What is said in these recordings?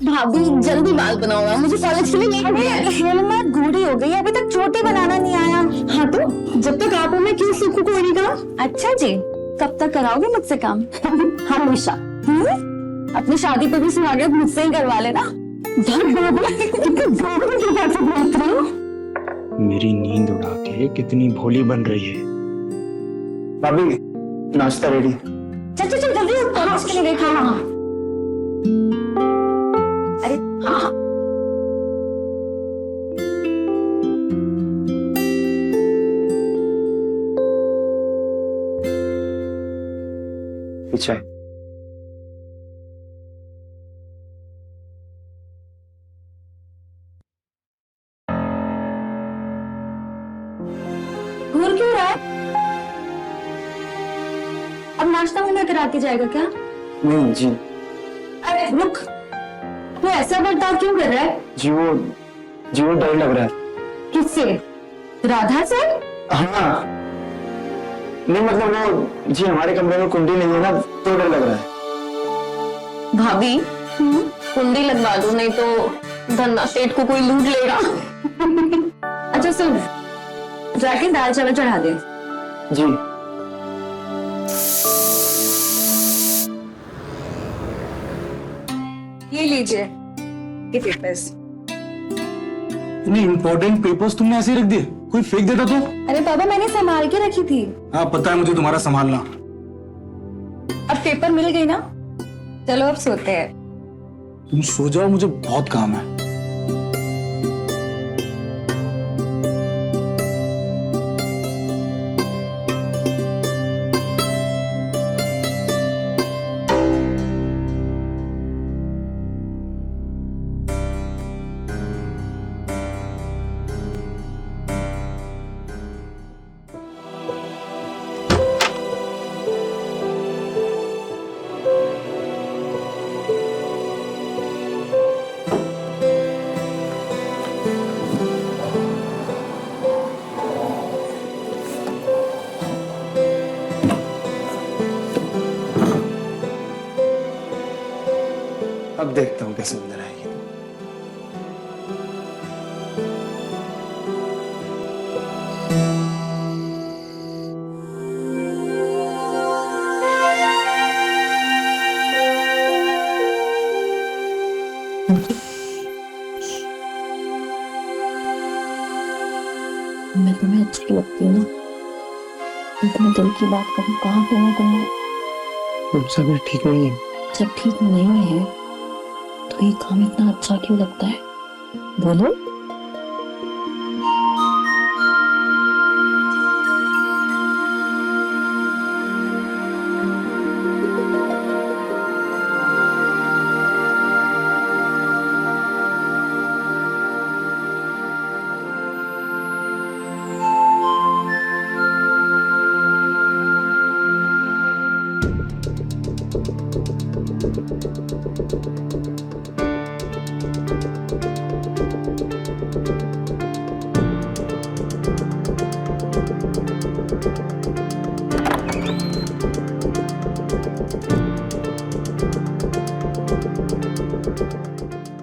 भाभी जल्दी बाल बनाओ, मुझे कॉलेज के लिए हिम्मत घोड़ी हो गई, अभी तक चोटी बनाना नहीं आया। हाँ तो जब तक आप हो मैं क्यों सीखूं कोई का? अच्छा जी, कब तक कराओगे मुझसे काम? हमेशा। अपनी शादी पे भी सुहागरात मुझसे ही करवा लेना। मेरी नींद उड़ा के कितनी भोली बन रही है। भाभी नाश्ता रेडी। चल चल चल जल्दी कॉलेज के लिए गई। हाँ अरे हाँ पीछे घूर क्यों रहा है? अब नाश्ता में लेकर आके जाएगा क्या? नहीं जी। अरे रुक, तू ऐसा बर्ताव क्यों कर रहा है? जी वो डर लग रहा है। किससे? राधा से? हाँ नहीं मतलब वो जी हमारे कमरे में कुंडी नहीं है ना तो डर लग रहा है। भाभी कुंडी लगवा दो, नहीं तो धन्ना सेठ को कोई लूट लेगा। अच्छा सुन, जाके दाल चावल चढ़ा दे। जी ये लीजिए ये पेपर्स। इतने इम्पोर्टेंट पेपर्स तुमने ऐसे ही रख दिए, कोई फेंक देता तो? अरे बाबा मैंने संभाल के रखी थी। हाँ पता है मुझे तुम्हारा संभालना। अब पेपर मिल गई ना, चलो अब सोते हैं। तुम सो जाओ, मुझे बहुत काम है। अब देखता हूँ कैसे अंदर आएगी। मैं तुम्हें अच्छी लगती हूँ ना, तुम्हें दिल की बात कहूँ, कहाँ पे मैं तुम्हें? मुझसे भी ठीक नहीं है। जब ठीक नहीं है तो ये काम इतना अच्छा क्यों लगता है? बोलो।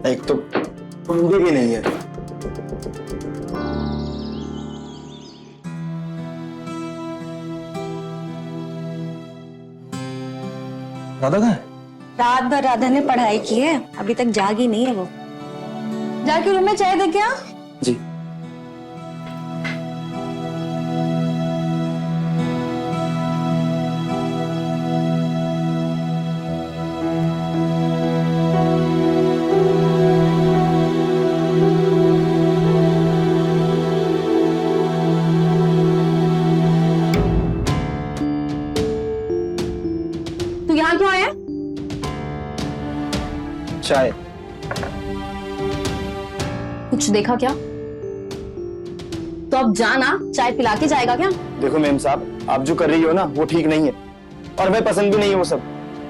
एक तो कुंडी भी नहीं है। राधा कहाँ है? रात भर राधा ने पढ़ाई की है, अभी तक जागी नहीं है वो। जाके रूम में चाय दे क्या? जी तू यहाँ क्यों आया? चाय। कुछ देखा क्या? तो अब जाना, चाय पिला के जाएगा क्या? देखो मैम साहब, आप जो कर रही हो ना वो ठीक नहीं है और मैं पसंद भी नहीं है वो सब।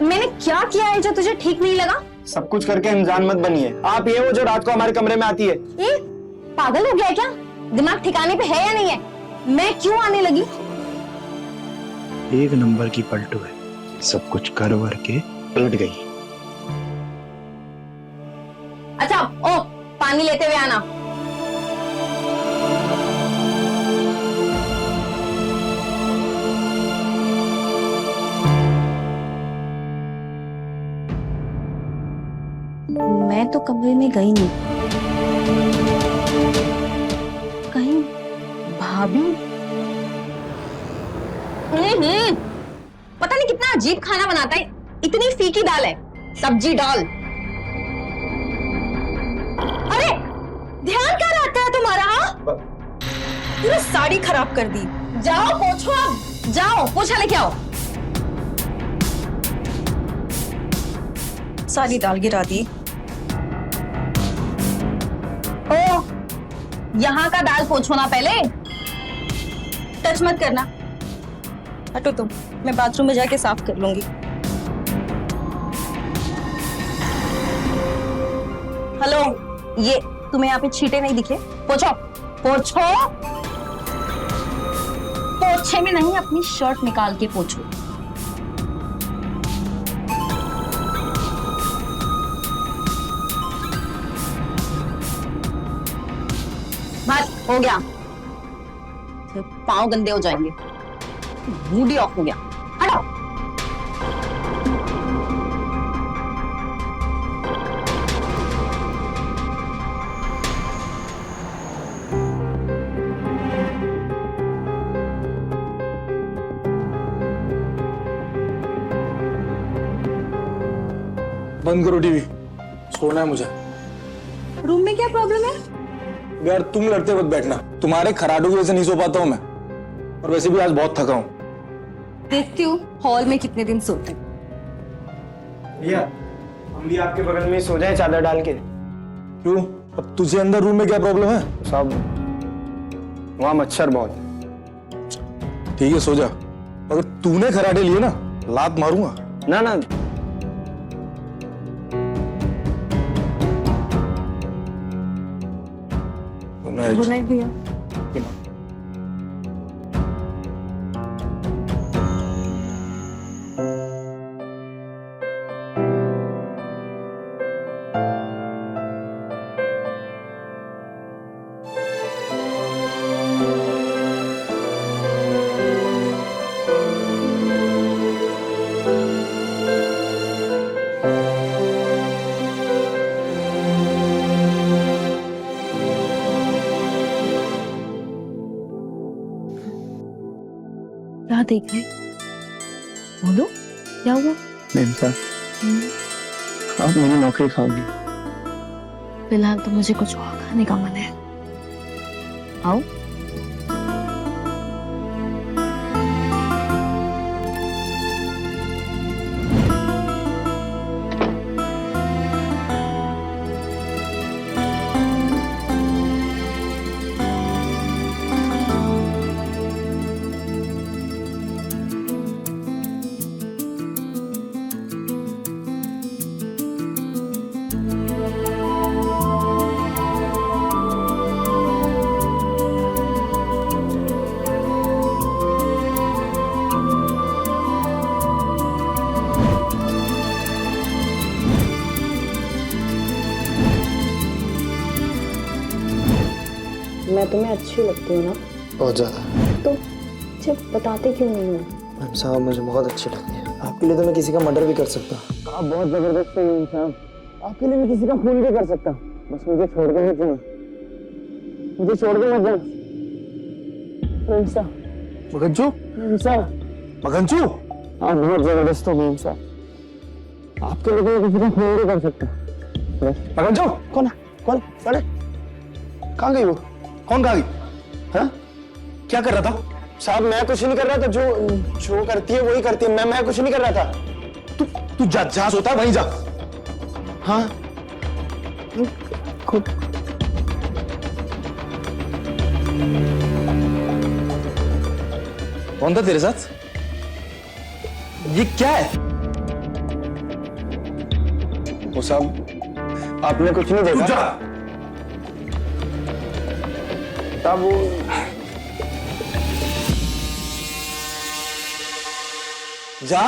मैंने क्या किया है जो तुझे ठीक नहीं लगा? सब कुछ करके इंसान मत बनिए। आप ये हो जो रात को हमारे कमरे में आती है। ये पागल हो गया है क्या? दिमाग ठिकाने पे है या नहीं है? मैं क्यों आने लगी? एक नंबर की पलटू है, सब कुछ कर वर के पलट गई। पानी लेते हुए आना। मैं तो कमरे में गई नहीं। कहीं भाभी? पता नहीं कितना अजीब खाना बनाता है, इतनी फीकी दाल है, सब्जी दाल। अरे ध्यान क्या रहता है तुम्हारा? हाँ? पूरी साड़ी खराब कर दी। जाओ पोछो, अब जाओ पोछा लेके आओ। सारी दाल गिरा दी। ओ, यहाँ का दाल पोछो ना पहले। टच मत करना, हटो तुम, मैं बाथरूम में जाके साफ कर लूंगी। हेलो, ये तुम्हें यहाँ पे छींटे नहीं दिखे? पोछो पोछो। पोछे में नहीं, अपनी शर्ट निकाल के पोछो। बस हो गया, फिर पाँव गंदे हो जाएंगे। मूड ही ऑफ हो गया। हटाओ। बंद करो टीवी, सोना है मुझे। रूम में क्या प्रॉब्लम है? यार तुम लड़ते वक्त बैठना, तुम्हारे खराटों की वजह से नहीं सो पाता हूं मैं, और वैसे भी आज बहुत थका हूं। देखती हूँ हॉल में कितने दिन सोते। भैया हम भी आपके बगल में सो जाए चादर डाल के। क्यों, अब तुझे अंदर रूम में क्या प्रॉब्लम है? सब वहां मच्छर बहुत है। ठीक है सो जा, अगर तूने खराटे लिए ना लात मारूंगा। ना ना, गुड नाइट भैया। क्या देख रहे? बोलो क्या हुआ? मैम साहब, आप मेरी नौकरी खाओगी। फिलहाल तो मुझे कुछ और खाने का मन है। आओ। मैं तुम्हें अच्छी लगती हूँ ना? बहुत ज्यादा। तो मुझे बताते क्यों नहीं हो? मैम साहब मुझे बहुत अच्छी लगती है। आपके लिए तो मैं किसी का मर्डर भी कर सकता। आप बहुत जबरदस्त हैं मैम साहब, आपके लिए मैं किसी का खून भी कर सकता। बस मुझे छोड़ के मत जाना, मुझे छोड़ के मत जाना मैम साहब। मगनचू, मैम साहब, मगनचू, आप बहुत जबरदस्त हो मैम साहब, आपके लिए मैं किसी का खून भी कर सकता। मगनचू, कौन है? कौन? अरे कहाँ गई वो? कौन कहा गई? हाँ? क्या कर रहा था? साहब मैं कुछ नहीं कर रहा था, जो करती है वही करती है। मैं कुछ नहीं कर रहा था। तू जहां सोता है वहीं जा। हाँ खुद कौन था तेरे साथ? ये क्या है? वो साहब आपने कुछ नहीं तू देखा? जा। साहब वो जा।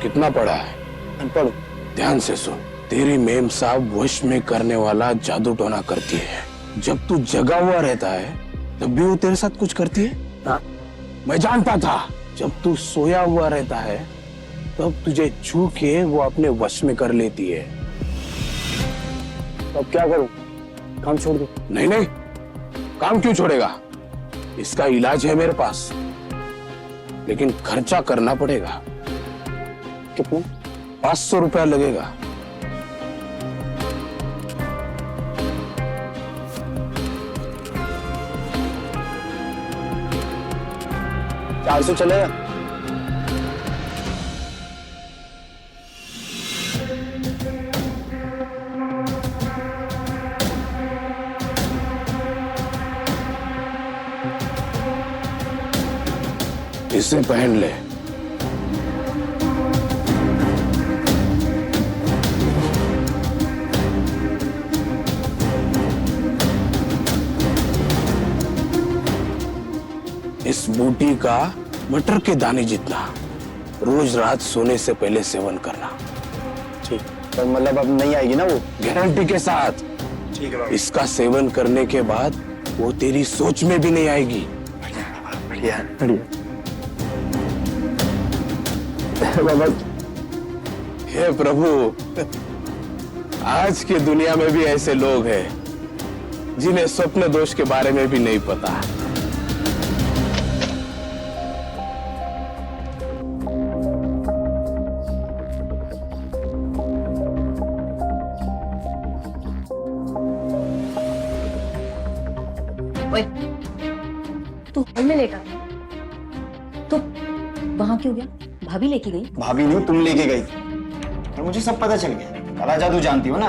कितना पढ़ा है? अनपढ़। ध्यान से सुन, तेरी मेम साहब वश में करने वाला जादू टोना करती है। जब तू जगा हुआ रहता है तब भी वो तेरे साथ कुछ करती है। हाँ। मैं जानता था जब तू सोया हुआ रहता है तब तुझे छू के वो अपने वश में कर लेती है। तो अब क्या करूं? काम छोड़ दो? नहीं नहीं, काम क्यों छोड़ेगा? इसका इलाज है मेरे पास, लेकिन खर्चा करना पड़ेगा। कितना? 500 रुपया लगेगा। चार सौ चलेगा? इसे पहन ले। इस बूटी का मटर के दाने जितना रोज रात सोने से पहले सेवन करना। ठीक। पर मतलब अब नहीं आएगी ना वो? गारंटी के साथ। ठीक है बाबा। इसका सेवन करने के बाद वो तेरी सोच में भी नहीं आएगी। बढ़िया बढ़िया। बाबा हे प्रभु, आज की दुनिया में भी ऐसे लोग हैं जिन्हें स्वप्न दोष के बारे में भी नहीं पता। ओए, तू हॉल में लेटा तो वहां क्यों गया? भाभी लेके गई? भाभी नहीं, तुम लेके गई। और मुझे सब पता चल गया। काला जादू जानती हो ना?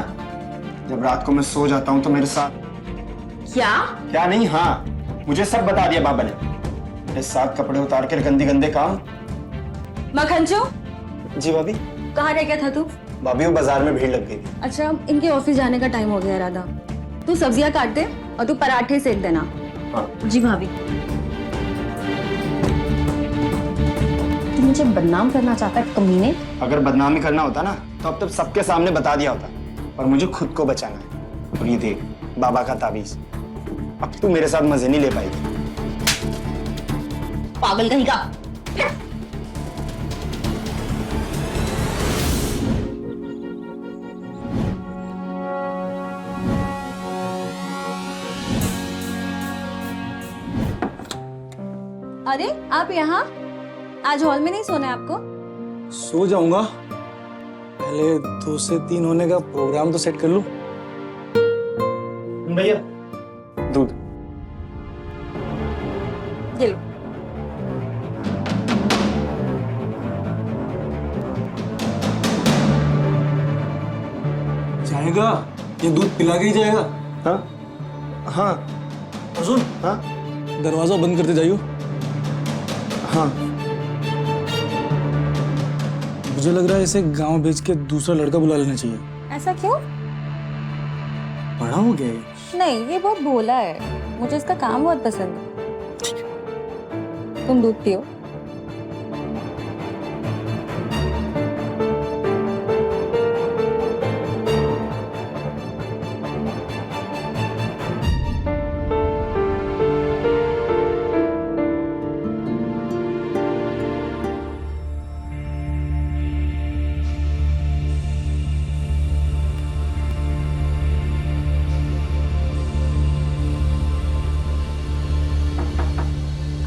जब रात को मैं सो जाता हूँ तो मेरे साथ। क्या नहीं, हाँ मुझे सब बता दिया बाबा ने। मेरे साथ कपड़े उतार कर गंदे गंदे काम। मखनचो, जी भाभी। कहाँ रह गया था तू? भाभी वो बाजार में भीड़ लग गई थी। अच्छा, इनके ऑफिस जाने का टाइम हो गया राधा। तू सब्जियां काट दे और तू पराठे सेक देना। हाँ। जी भाभी। तू मुझे बदनाम करना चाहता है कमीने? अगर बदनामी करना होता ना तो अब तक सबके सामने बता दिया होता। और मुझे खुद को बचाना है। और ये देख, बाबा का ताबीज। अब तू मेरे साथ मजे नहीं ले पाएगी। पागल कहीं का। अरे आप यहाँ? आज हॉल में नहीं सोना है आपको? सो जाऊंगा, पहले 2 से 3 होने का प्रोग्राम तो सेट कर लूं। भैया दूध। ये लो। जाएगा? ये दूध पिला के ही जाएगा? हाँ हाँ। और सुन, हाँ दरवाजा बंद करते जाइयो। हाँ। मुझे लग रहा है इसे गांव भेज के दूसरा लड़का बुला लेना चाहिए। ऐसा क्यों? बड़ा हो गया ये। नहीं, ये बहुत भोला है। मुझे इसका काम बहुत पसंद है। तुम दूध पियो।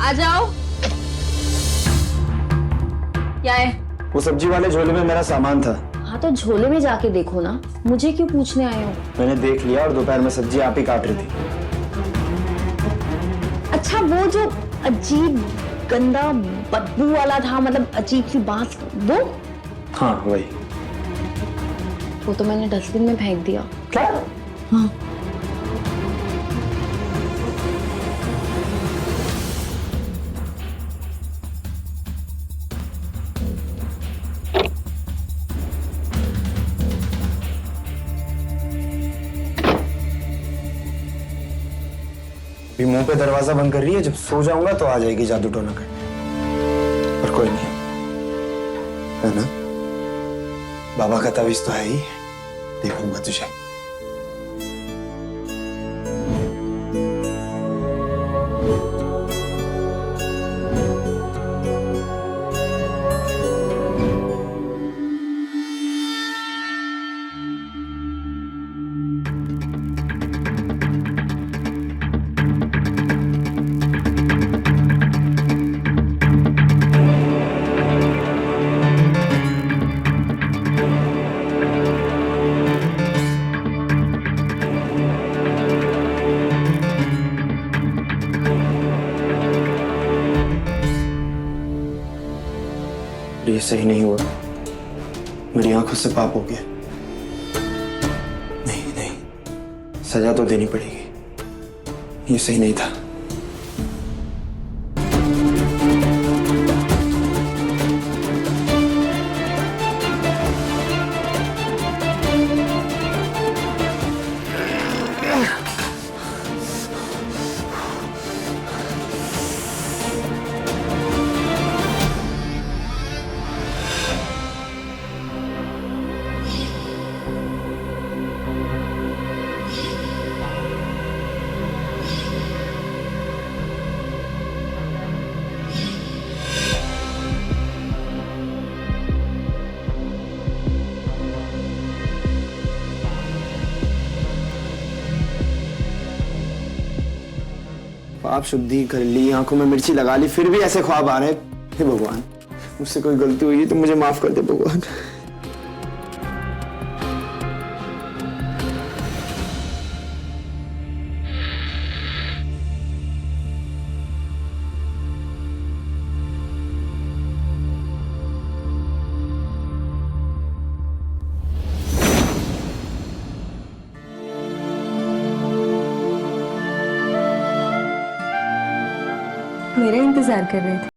आ जाओ। क्या है? वो सब्जी वाले झोले में मेरा सामान था। हाँ तो झोले में जाके देखो ना, मुझे क्यों पूछने आए हो? मैंने देख लिया और दोपहर में सब्जी आप ही काट रही थी। अच्छा, वो जो अजीब गंदा बदबू वाला था, मतलब अजीब सी बांस, वो? हाँ वही। वो तो मैंने डस्टबिन में फेंक दिया। क्या? हाँ। भी मुंह पे दरवाजा बंद कर रही है। जब सो जाऊंगा तो आ जाएगी जादू टोना करने। पर कोई नहीं है ना? बाबा का तावीज तो है ही, देखूंगा तुझे। ये सही नहीं हुआ, मेरी आंखों से पाप हो गया। नहीं नहीं, सजा तो देनी पड़ेगी, ये सही नहीं था। पाप शुद्धि कर ली, आंखों में मिर्ची लगा ली, फिर भी ऐसे ख्वाब आ रहे। हे भगवान, मुझसे कोई गलती हुई तो मुझे माफ कर दे भगवान। मेरा इंतजार कर रहे थे।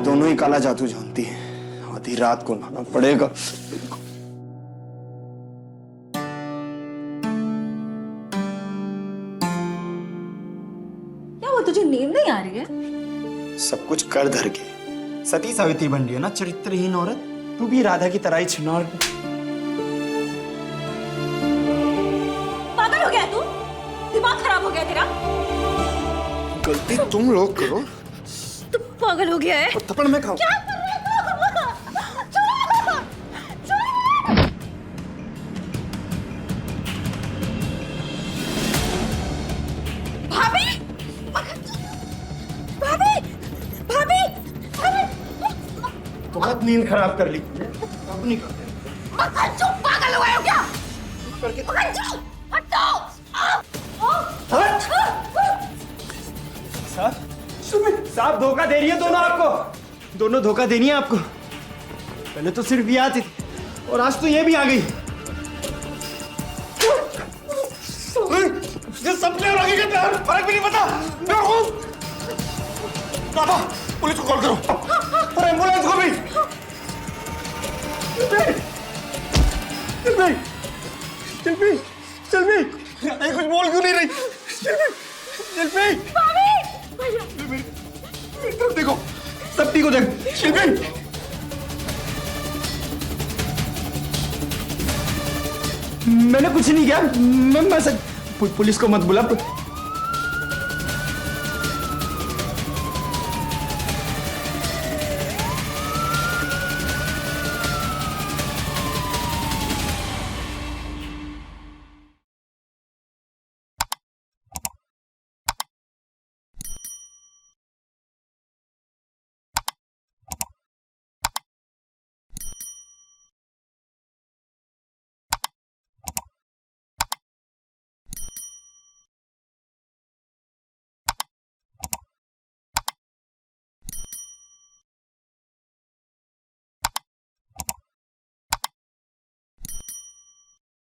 दोनों ही काला जादू जानती है, आधी रात को लाना पड़ेगा। क्या वो तुझे नींद नहीं आ रही है? सब कुछ कर धर के सती सावित्री बन रही है ना, चरित्रहीन औरत। तू भी राधा की तरह ही छिनार। पागल हो गया तू? दिमाग खराब हो गया तेरा? गलती तुम लोग करो, तू पागल हो गया है? और थप्पड़ मैं खाऊं। क्या कर रहे हो? भाभी! भाभी! भाभी! बहुत नींद खराब कर ली, अब नहीं करते। चुप, पागल हो गए हो क्या? करके हटो! साहब धोखा दे रही है दोनों आपको, दोनों धोखा देनी है आपको। पहले तो सिर्फ ये आती थी और आज तो ये भी आ गई। सपने और आगे का फर्क भी नहीं पता। मैं हूं बाबा, पुलिस को कॉल करो और एम्बुलेंस को भी। चल कुछ बोल क्यों नहीं रही? शिल्पी देखो, सब ठीक हो जाएगा। शिल्पी मैंने कुछ नहीं किया, मैं पुलिस को मत बुला।